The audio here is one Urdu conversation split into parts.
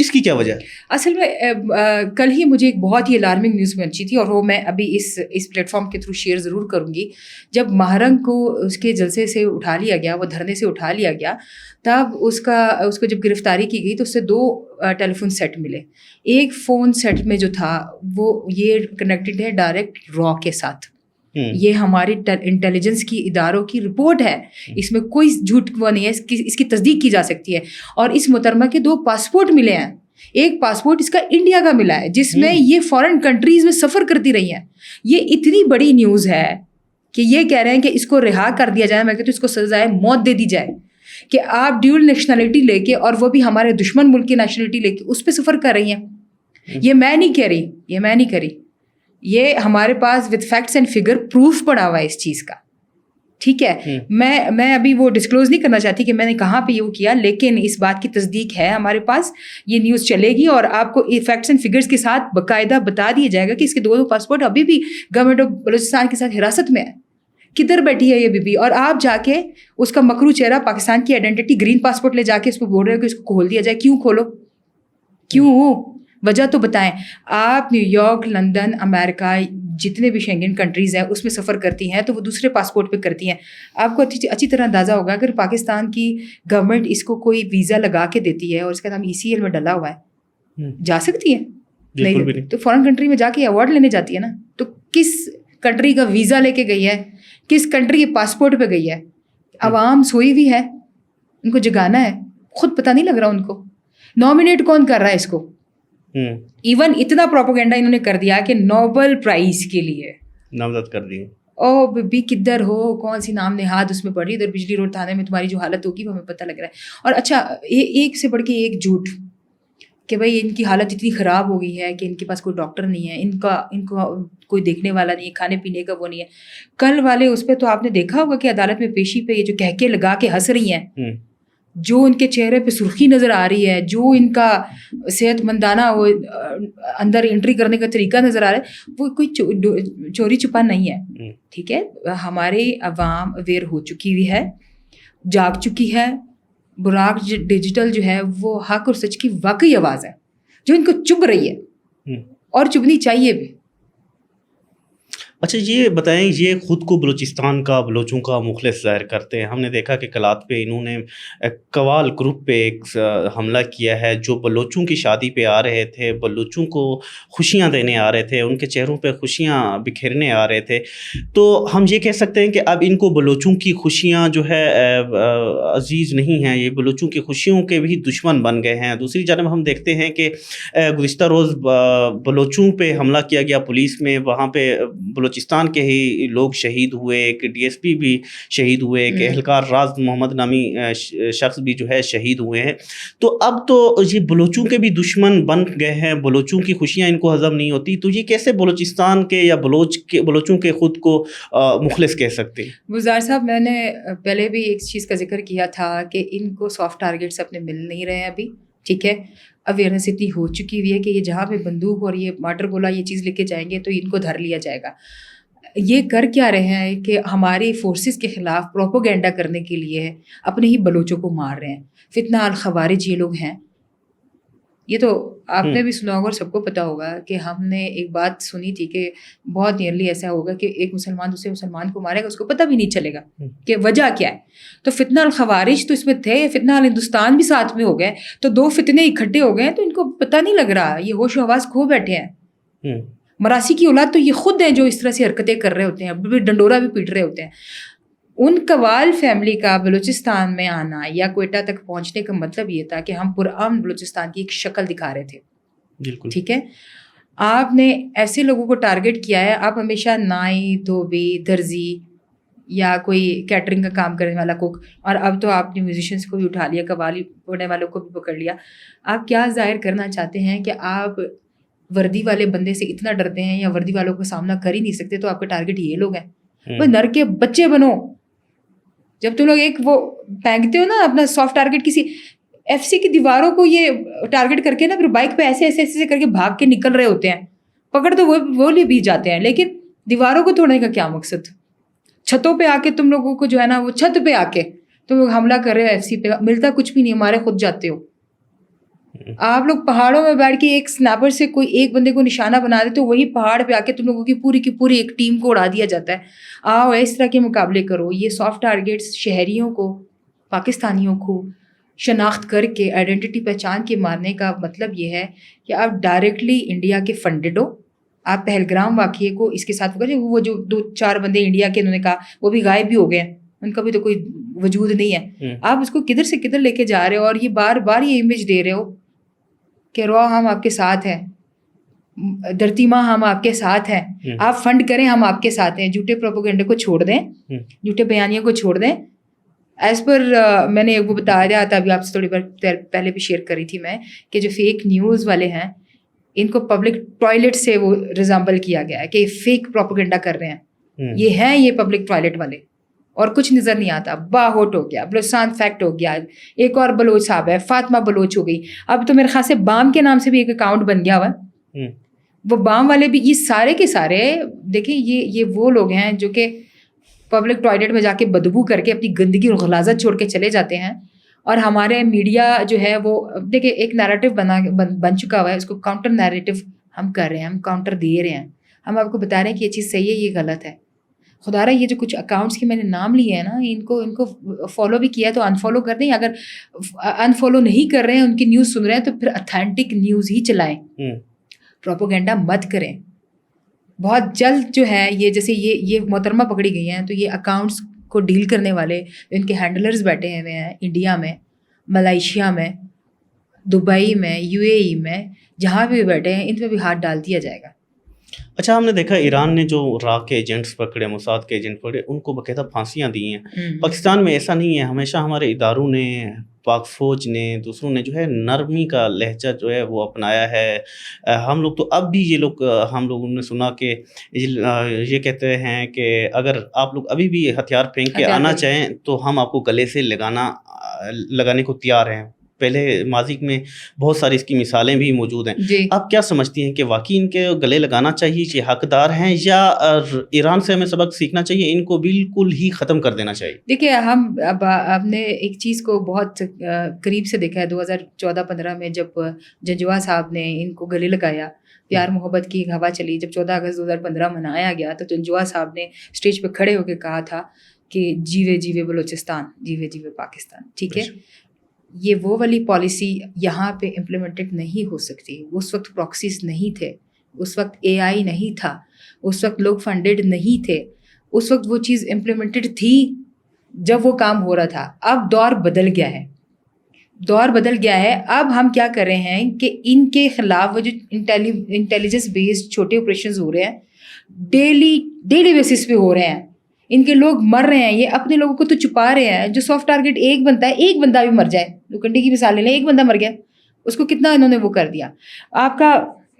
اس کی کیا وجہ ہے؟ اصل میں کل ہی مجھے ایک بہت ہی الارمنگ نیوز پہنچی تھی، اور وہ میں ابھی اس پلیٹ فارم کے تھرو شیئر ضرور کروں گی. جب مہرنگ کو اس کے جلسے سے اٹھا لیا گیا، وہ دھرنے سے اٹھا لیا گیا، تب اس کو جب گرفتاری کی گئی تو اس سے 2 ٹیلی فون سیٹ ملے. ایک فون سیٹ میں جو تھا وہ یہ کنیکٹڈ ہے ڈائریکٹ را کے ساتھ. یہ ہماری انٹیلیجنس کی اداروں کی رپورٹ ہے، اس میں کوئی جھوٹ وہ نہیں ہے، اس کی تصدیق کی جا سکتی ہے. اور اس محترمہ کے 2 پاسپورٹ ملے ہیں. ایک پاسپورٹ اس کا انڈیا کا ملا ہے جس میں یہ فارن کنٹریز میں سفر کرتی رہی ہیں. یہ اتنی بڑی نیوز ہے کہ یہ کہہ رہے ہیں کہ اس کو رہا کر دیا جائے. میں کہتی ہوں اس کو سزائے موت دے دی جائے کہ آپ ڈیول نیشنلٹی لے کے، اور وہ بھی ہمارے دشمن ملک کی نیشنلٹی لے کے اس پہ سفر کر رہی ہیں. یہ میں نہیں کہہ رہی، یہ ہمارے پاس with facts and figure proof پڑا ہوا ہے اس چیز کا. ٹھیک ہے، میں ابھی وہ ڈسکلوز نہیں کرنا چاہتی کہ میں نے کہاں پہ یہ کیا، لیکن اس بات کی تصدیق ہے ہمارے پاس. یہ نیوز چلے گی اور آپ کو فیکٹس اینڈ فگرس کے ساتھ باقاعدہ بتا دیا جائے گا کہ اس کے 2 پاسپورٹ ابھی بھی گورنمنٹ آف بلوچستان کے ساتھ حراست میں ہے. کدھر بیٹھی ہے یہ بی بی؟ اور آپ جا کے اس کا مکرو چہرہ پاکستان کی آئیڈینٹی گرین پاسپورٹ لے جا کے اس کو بول رہے ہو کہ اس کو کھول دیا جائے. کیوں کھولو؟ کیوں؟ وجہ تو بتائیں. آپ نیو یارک، لندن، امریکہ، جتنے بھی شینگن کنٹریز ہیں اس میں سفر کرتی ہیں تو وہ دوسرے پاسپورٹ پہ کرتی ہیں. آپ کو اچھی طرح اندازہ ہوگا اگر پاکستان کی گورنمنٹ اس کو کوئی ویزا لگا کے دیتی ہے اور اس کا نام ECL میں ڈلا ہوا ہے، جا سکتی ہے؟ نہیں. تو فارن کنٹری میں جا کے ایوارڈ لینے جاتی ہے نا. تو کس کنٹری کا ویزا لے کے گئی ہے؟ کس کنٹری کے پاسپورٹ پہ گئی ہے؟ عوام سوئی ہوئی ہے، ان کو جگانا ہے. خود پتہ نہیں لگ رہا ان کو. نامینیٹ کون کر رہا ہے اس کو؟ ایون اتنا پروپیگنڈا انہوں نے کر دیا کہ نوبل پرائز کے لیے نامزد کر دی. او بی کدھر ہو، کون سی نام نہاد اس میں پڑھی، ادھر بجلی روڈ تھانے میں تمہاری جو حالت ہوگی وہ ہمیں پتہ لگ رہا ہے. اور اچھا ایک سے بڑھ کے ایک جھوٹ کہ بھائی ان کی حالت اتنی خراب ہو گئی ہے کہ ان کے پاس کوئی ڈاکٹر نہیں ہے، ان کو کوئی دیکھنے والا نہیں ہے، کھانے پینے کا وہ نہیں ہے. کل والے اس پہ تو آپ نے دیکھا ہوگا کہ عدالت میں پیشی پہ یہ جو کہکے لگا کے ہنس رہی ہیں، جو ان کے چہرے پہ سرخی نظر آ رہی ہے، جو ان کا صحت مندانہ وہ اندر انٹری کرنے کا طریقہ نظر آ رہا ہے، وہ کوئی چوری چھپا نہیں ہے. ٹھیک ہے، ہماری عوام اویئر ہو چکی ہوئی ہے، جاگ چکی ہے. براق ڈیجیٹل جو ہے وہ حق اور سچ کی واقعی آواز ہے جو ان کو چبھ رہی ہے اور چبھنی چاہیے بھی. اچھا یہ بتائیں، یہ خود کو بلوچستان کا، بلوچوں کا مخلص ظاہر کرتے ہیں. ہم نے دیکھا کہ کلات پہ انہوں نے قوال گروپ پہ ایک حملہ کیا ہے جو بلوچوں کی شادی پہ آ رہے تھے، بلوچوں کو خوشیاں دینے آ رہے تھے، ان کے چہروں پہ خوشیاں بکھیرنے آ رہے تھے. تو ہم یہ کہہ سکتے ہیں کہ اب ان کو بلوچوں کی خوشیاں جو ہے عزیز نہیں ہیں، یہ بلوچوں کی خوشیوں کے بھی دشمن بن گئے ہیں. دوسری جانب ہم دیکھتے ہیں کہ گزشتہ روز بلوچوں پہ حملہ کیا گیا پولیس میں، وہاں پہ بلوچستان کے ہی لوگ شہید ہوئے، ایک DSP بھی شہید ہوئے، ایک اہلکار راز محمد نامی شخص بھی جو ہے شہید ہوئے ہیں. تو اب تو یہ بلوچوں کے بھی دشمن بن گئے ہیں، بلوچوں کی خوشیاں ان کو ہضم نہیں ہوتی. تو یہ کیسے بلوچستان کے یا بلوچوں کے خود کو مخلص کہہ سکتے ہیں؟ گزار صاحب، میں نے پہلے بھی ایک چیز کا ذکر کیا تھا کہ ان کو سافٹ ٹارگیٹس اپنے مل نہیں رہے ہیں ابھی. ٹھیک ہے، اویئرنیس اتنی ہو چکی ہوئی ہے کہ یہ جہاں پہ بندوق اور یہ مارٹر گولا یہ چیز لے کے جائیں گے تو ان کو دھر لیا جائے گا. یہ کر کیا رہے ہیں کہ ہماری فورسز کے خلاف پروپوگینڈا کرنے کے لیے اپنے ہی بلوچوں کو مار رہے ہیں. فتنہ الخوارج یہ لوگ ہیں. یہ تو آپ نے بھی سنا ہوگا اور سب کو پتا ہوگا کہ ہم نے ایک بات سنی تھی کہ بہت نیئرلی ایسا ہوگا کہ ایک مسلمان دوسرے مسلمان کو مارے گا، اس کو پتہ بھی نہیں چلے گا کہ وجہ کیا ہے. تو فتنہ الخوارج تو اس میں تھے، فتنہ الہندوستان بھی ساتھ میں ہو گئے، تو 2 فتنے اکٹھے ہو گئے تو ان کو پتہ نہیں لگ رہا، یہ ہوش و حواس کھو بیٹھے ہیں. مراسی کی اولاد تو یہ خود ہیں جو اس طرح سے حرکتیں کر رہے ہوتے ہیں، ڈنڈورا بھی پیٹ رہے ہوتے ہیں. ان قوال فیملی کا بلوچستان میں آنا یا کوئٹہ تک پہنچنے کا مطلب یہ تھا کہ ہم پرامن بلوچستان کی ایک شکل دکھا رہے تھے. ٹھیک ہے، آپ نے ایسے لوگوں کو ٹارگٹ کیا ہے. آپ ہمیشہ نائی، دھوبی، درزی یا کوئی کیٹرنگ کا کام کرنے والا کوک، اور اب تو آپ نے میوزیشینس کو بھی اٹھا لیا، قوالی پڑھنے والوں کو بھی پکڑ لیا. آپ کیا ظاہر کرنا چاہتے ہیں کہ آپ وردی والے بندے سے اتنا ڈرتے ہیں یا وردی والوں کا سامنا کر ہی نہیں سکتے، تو آپ کا ٹارگٹ یہ لوگ ہیں. بھائی نر کے بچے بنو. جب تم لوگ ایک وہ پھینکتے ہو نا اپنا سافٹ ٹارگٹ کسی FC کی دیواروں کو یہ ٹارگٹ کر کے نا، پھر بائک پہ ایسے ایسے ایسے کر کے بھاگ کے نکل رہے ہوتے ہیں، پکڑ تو وہ لے بھی جاتے ہیں، لیکن دیواروں کو توڑنے کا کیا مقصد؟ چھتوں پہ آ کے تم لوگوں کو جو ہے نا، وہ چھت پہ آ کے تم لوگ حملہ کر رہے ہو FC پہ، ملتا کچھ بھی نہیں، ہمارے خود جاتے ہو. آپ لوگ پہاڑوں میں بیٹھ کے ایک سنیپر سے کوئی ایک بندے کو نشانہ بنا دے تو وہی پہاڑ پہ آ کے تم لوگوں کی پوری ایک ٹیم کو اڑا دیا جاتا ہے. آؤ اس طرح کے مقابلے کرو. یہ سافٹ ٹارگیٹس شہریوں کو, پاکستانیوں کو شناخت کر کے آئیڈینٹی پہچان کے مارنے کا مطلب یہ ہے کہ آپ ڈائریکٹلی انڈیا کے فنڈڈ ہو. آپ پہلگام واقعے کو اس کے ساتھ وہ جو 2-4 بندے انڈیا کے انہوں نے کہا وہ بھی غائب بھی ہو گئے ہیں, ان کا بھی تو کوئی وجود نہیں ہے. آپ اس کو کدھر سے کدھر لے کے جا رہے ہو اور یہ بار بار یہ امیج دے رہے ہو کہ رو ہم آپ کے ساتھ ہیں, دھرتی ماں ہم آپ کے ساتھ ہیں, آپ فنڈ کریں ہم آپ کے ساتھ ہیں. جھوٹے پروپیگنڈے کو چھوڑ دیں, جھوٹے بیانیوں کو چھوڑ دیں. ایز پر میں نے وہ بتایا تھا ابھی آپ سے تھوڑی بار پہلے بھی شیئر کری تھی میں کہ جو فیک نیوز والے ہیں ان کو پبلک ٹوائلٹ سے وہ ریزامبل کیا گیا ہے کہ فیک پروپیگنڈا کر رہے ہیں. یہ ہیں یہ پبلک ٹوائلٹ والے اور کچھ نظر نہیں آتا. باہوٹ ہو گیا, بلوچستان فیکٹ ہو گیا, ایک اور بلوچ صاحب ہے فاطمہ بلوچ ہو گئی. اب تو میرے خیال سے بام کے نام سے بھی ایک اکاؤنٹ بن گیا ہوا ہے. وہ بام والے بھی یہ سارے کے سارے دیکھیں یہ وہ لوگ ہیں جو کہ پبلک ٹوائلٹ میں جا کے بدبو کر کے اپنی گندگی اور غلاظت چھوڑ کے چلے جاتے ہیں. اور ہمارے میڈیا جو ہے وہ دیکھیں ایک نیریٹو بن چکا ہوا ہے, اس کو کاؤنٹر نیریٹو ہم کر رہے ہیں, ہم کاؤنٹر دے رہے ہیں, ہم آپ کو بتا رہے ہیں کہ یہ چیز صحیح ہے یہ غلط ہے. خدا رہا یہ جو کچھ اکاؤنٹس کے میں نے نام لیے ہیں نا ان کو فالو بھی کیا ہے تو انفالو کر دیں. اگر انفالو نہیں کر رہے ہیں ان کی نیوز سن رہے ہیں تو پھر اتھینٹک نیوز ہی چلائیں, پروپوگنڈا مت کریں. بہت جلد جو ہے یہ جیسے یہ محترمہ پکڑی گئی ہیں تو یہ اکاؤنٹس کو ڈیل کرنے والے ان کے ہینڈلرز بیٹھے ہوئے ہیں انڈیا میں, ملائیشیا میں, دبئی میں, UAE میں, جہاں بھی بیٹھے ہیں ان پہ بھی ہاتھ ڈال دیا جائے گا. اچھا ہم نے دیکھا ایران نے جو را کے ایجنٹس پکڑے, موساد کے ایجنٹ پکڑے, ان کو باقاعدہ پھانسیاں دی ہیں. پاکستان میں ایسا نہیں ہے, ہمیشہ ہمارے اداروں نے, پاک فوج نے, دوسروں نے جو ہے نرمی کا لہجہ جو ہے وہ اپنایا ہے. ہم لوگ تو اب بھی یہ لوگ ہم لوگوں نے سنا کہ یہ کہتے ہیں کہ اگر آپ لوگ ابھی بھی ہتھیار پھینک کے آنا چاہیں تو ہم آپ کو گلے سے لگانے کو تیار ہیں. پہلے ماضی میں بہت ساری اس کی مثالیں بھی موجود ہیں. آپ کیا سمجھتی ہیں کہ واقعی ان کے گلے لگانا چاہیے, یہ حقدار ہیں, یا ایران سے ہمیں سبق سیکھنا چاہیے, ان کو بالکل ہی ختم کر دینا چاہیے؟ دیکھیے ہم نے ایک چیز کو بہت قریب سے دیکھا ہے 2014-15 میں جب جنجوا صاحب نے ان کو گلے لگایا, پیار محبت کی ایک ہوا چلی. جب 14 اگست 2015 منایا گیا تو جنجوا صاحب نے اسٹیج پہ کھڑے ہو کے کہا تھا کہ جیوے جیوے بلوچستان, جیوے جیوے پاکستان. ٹھیک ہے, یہ وہ والی پالیسی یہاں پہ امپلیمنٹڈ نہیں ہو سکتی. اس وقت پراکسیز نہیں تھے, اس وقت AI نہیں تھا, اس وقت لوگ فنڈڈ نہیں تھے, اس وقت وہ چیز امپلیمنٹڈ تھی جب وہ کام ہو رہا تھا. اب دور بدل گیا ہے, دور بدل گیا ہے. اب ہم کیا کر رہے ہیں کہ ان کے خلاف وہ جو انٹیلیجنس بیسڈ چھوٹے آپریشنز ہو رہے ہیں ڈیلی بیسس پہ ہو رہے ہیں, ان کے لوگ مر رہے ہیں, یہ اپنے لوگوں کو تو چھپا رہے ہیں. جو سافٹ ٹارگیٹ ایک بنتا ہے, ایک بندہ بھی مر جائے, لوکنڈی کی مثال لے لیں, ایک بندہ مر گیا, اس کو کتنا انہوں نے وہ کر دیا. آپ کا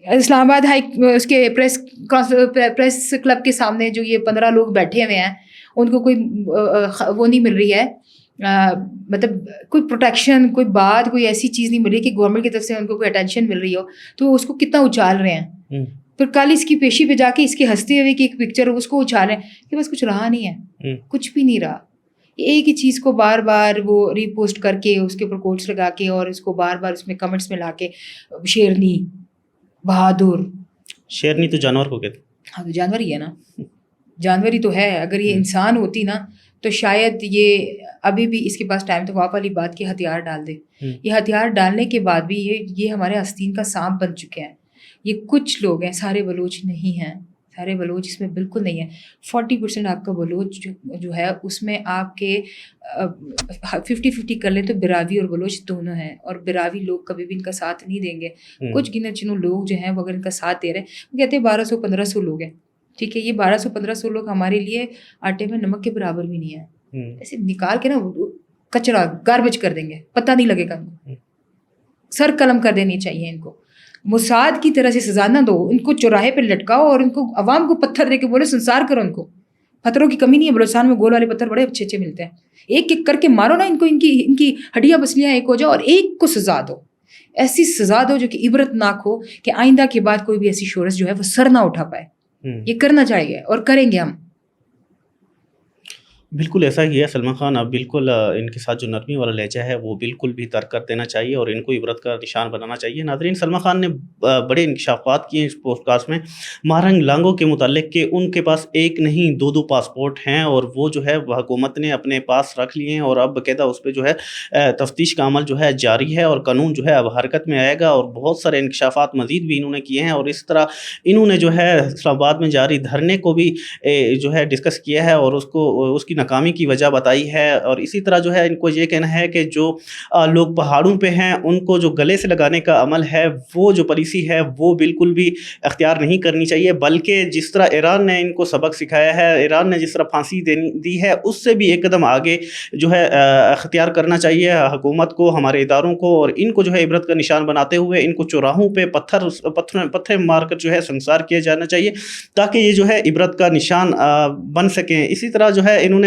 اسلام آباد اس کے پریس کلب کے سامنے جو یہ 15 لوگ بیٹھے ہوئے ہیں ان کو کوئی وہ نہیں مل رہی ہے, مطلب کوئی پروٹیکشن, کوئی بات, کوئی ایسی چیز نہیں مل رہی کہ گورنمنٹ کی طرف سے ان کو کوئی اٹینشن مل رہی ہو, تو اس کو کتنا اچھال رہے ہیں. پھر کل اس کی پیشی پہ جا کے اس کے ہنستے ہوئے کی ایک پکچر اس کو اچھالیں کہ بس کچھ رہا نہیں ہے, کچھ بھی نہیں رہا. ایک ہی چیز کو بار بار وہ ری پوسٹ کر کے اس کے اوپر کوٹس لگا کے اور اس کو بار بار اس میں کمنٹس میں لا کے شیرنی, بہادر. شیرنی تو جانور کو کہتے ہیں. ہاں تو جانور ہی ہے نا, جانور ہی تو ہے. اگر یہ انسان ہوتی نا تو شاید یہ ابھی بھی اس کے پاس ٹائم تو واپس والی بات کے ہتھیار ڈال دے. یہ ہتھیار ڈالنے کے بعد بھی یہ ہمارے آستین کا سانپ بن چکے ہیں. یہ کچھ لوگ ہیں, سارے بلوچ نہیں ہیں, سارے بلوچ اس میں بالکل نہیں ہے. 40% آپ کا بلوچ جو ہے اس میں آپ کے 50-50 کر لیں تو براوی اور بلوچ دونوں ہیں, اور براوی لوگ کبھی بھی ان کا ساتھ نہیں دیں گے. کچھ گنے چنوں لوگ جو ہیں وہ اگر ان کا ساتھ دے رہے ہیں, وہ کہتے ہیں 1200-1500 لوگ ہیں. ٹھیک ہے, یہ 1200-1500 لوگ ہمارے لیے آٹے میں نمک کے برابر بھی نہیں ہے. ایسے نکال کے نا کچرا گاربیج کر دیں گے, پتہ نہیں لگے گا. سر قلم کر دینی چاہیے ان کو. موساد کی طرح سے سزا نہ دو, ان کو چوراہے پہ لٹکاؤ اور ان کو عوام کو پتھر دے کے بولے سنسار کرو. ان کو پتھروں کی کمی نہیں ہے, بلوچستان میں گول والے پتھر بڑے اچھے اچھے ملتے ہیں. ایک ایک کر کے مارو نا ان کو, ان کی ہڈیاں بسلیاں ایک ہو جاؤ, اور ایک کو سزا دو, ایسی سزا دو جو کہ عبرت ناک ہو کہ آئندہ کے بعد کوئی بھی ایسی شورش جو ہے وہ سر نہ اٹھا پائے. یہ کرنا چاہیے اور کریں گے ہم. بالکل ایسا ہی ہے سلمان خان، اب بالکل ان کے ساتھ جو نرمی والا لہجہ ہے وہ بالکل بھی ترک کر دینا چاہیے اور ان کو عبرت کا نشان بنانا چاہیے۔ ناظرین، سلمان خان نے بڑے انکشافات کیے ہیں اس پوڈ کاسٹ میں مہرنگ لانگوں کے متعلق کہ ان کے پاس ایک نہیں دو پاسپورٹ ہیں اور وہ جو ہے حکومت نے اپنے پاس رکھ لیے ہیں اور اب باقاعدہ اس پہ جو ہے تفتیش کا عمل جو ہے جاری ہے اور قانون جو ہے اب حرکت میں آئے گا اور بہت سارے انکشافات مزید بھی انہوں نے کیے ہیں اور اس طرح انہوں نے جو ہے اسلام آباد میں جاری دھرنے کو بھی جو ہے ڈسکس کیا ہے اور اس کی ناکامی کی وجہ بتائی ہے اور اسی طرح جو ہے ان کو یہ کہنا ہے کہ جو لوگ پہاڑوں پہ ہیں ان کو جو گلے سے لگانے کا عمل ہے وہ جو پالیسی ہے وہ بالکل بھی اختیار نہیں کرنی چاہیے، بلکہ جس طرح ایران نے ان کو سبق سکھایا ہے، ایران نے جس طرح پھانسی دی ہے، اس سے بھی ایک قدم آگے جو ہے اختیار کرنا چاہیے حکومت کو، ہمارے اداروں کو، اور ان کو جو ہے عبرت کا نشان بناتے ہوئے ان کو چوراہوں پہ پتھر مار کر جو ہے سنسار کیا جانا چاہیے تاکہ یہ جو ہے عبرت کا نشان بن سکیں۔ اسی طرح جو ہے انہوں نے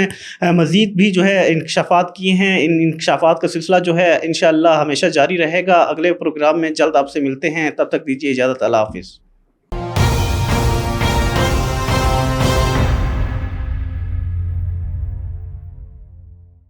مزید بھی جو ہے انکشافات کیے ہیں، ان انکشافات کا سلسلہ جو ہے انشاءاللہ ہمیشہ جاری رہے گا۔ اگلے پروگرام میں جلد آپ سے ملتے ہیں، تب تک دیجیے اجازت، اللہ حافظ۔